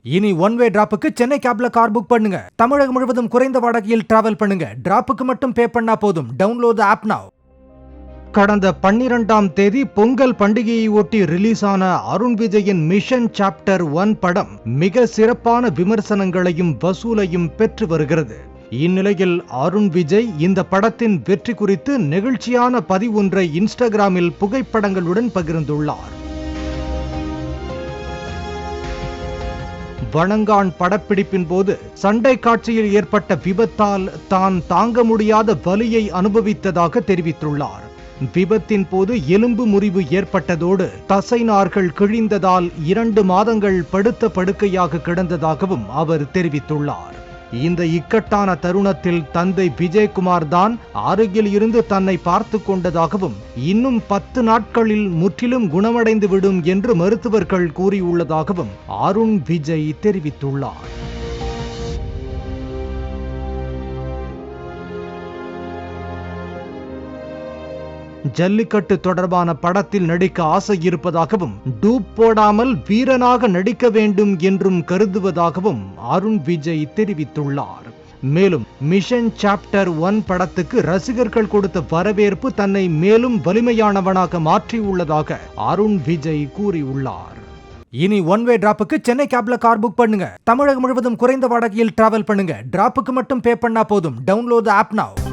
இனி one way டிராப்புக்கு Chennai கேப்ல car book பண்ணுங்க. தமிழகம் முழுவதும் குறைந்த வாடகையில் டிராவல் பண்ணுங்க. டிராப்புக்கு மட்டும் பே பண்ணா போதும். டவுன்லோட் தி ஆப் நவ. கடந்த 12ஆம் தேதி பொங்கல் பண்டிகையை ஒட்டி ரிலீஸ் ஆன அருண் விஜயின் மிஷன் சாப்டர் 1 படம் மிக சிறப்பான விமர்சனங்களையும் வசூலையும் பெற்று வருகிறது. இந்நிலையில் அருண் விஜய் இந்த படத்தின் வெற்றி குறித்து நெகிழ்ச்சியான பதிவொன்றை இன்ஸ்டாகிராமில் புகைப்படங்களுடன் பகிர்ந்துள்ளார். வணங்கான் படப்பிடிப்பின் போது சண்டை காட்சியில் ஏற்பட்ட விபத்தால் தான் தாங்க முடியாத வலியை அனுபவித்ததாக தெரிவித்துள்ளார். விபத்தின் போது எலும்பு முறிவு ஏற்பட்டதோடு தசை நார்கள் கிழிந்ததால் 2 மாதங்கள் படுத்த படுக்கையாக கிடந்ததாகவும் அவர் தெரிவித்துள்ளார். இந்த இக்கட்டான தருணத்தில் தந்தை விஜயகுமார் தான் அருகில் இருந்து தன்னை பார்த்து கொண்டதாகவும் இன்னும் 10 நாட்களில் முற்றிலும் குணமடைந்து விடும் என்று மருத்துவர்கள் கூறியுள்ளதாகவும் அருண் விஜய் தெரிவித்துள்ளார். ஜல்லிக்கட்டு தொடர்பான படத்தில் நடிக்க ஆசை இருப்பதாகவும் டூப் போடாமல் வீரனாக நடிக்க வேண்டும் என்றும் கருதுவதாகவும் அருண் விஜய் தெரிவித்துள்ளார். மேலும் மிஷன் சாப்டர் 1 படத்துக்கு ரசிகர்கள் கொடுத்த வரவேற்பு தன்னை மேலும் வலிமையானவனாக மாற்றியுள்ளதாக அருண் விஜய் கூறியுள்ளார். இனி ஒன் வே டிராப்புக்கு சென்னை கேப்ல கார் புக் பண்ணுங்க. தமிழகம் முழுவதும் குறைந்த வாடகையில் டிராவல் பண்ணுங்க. டிராப்புக்கு மட்டும் பே பண்ணா போதும். டவுன்லோட் தி ஆப் நவ.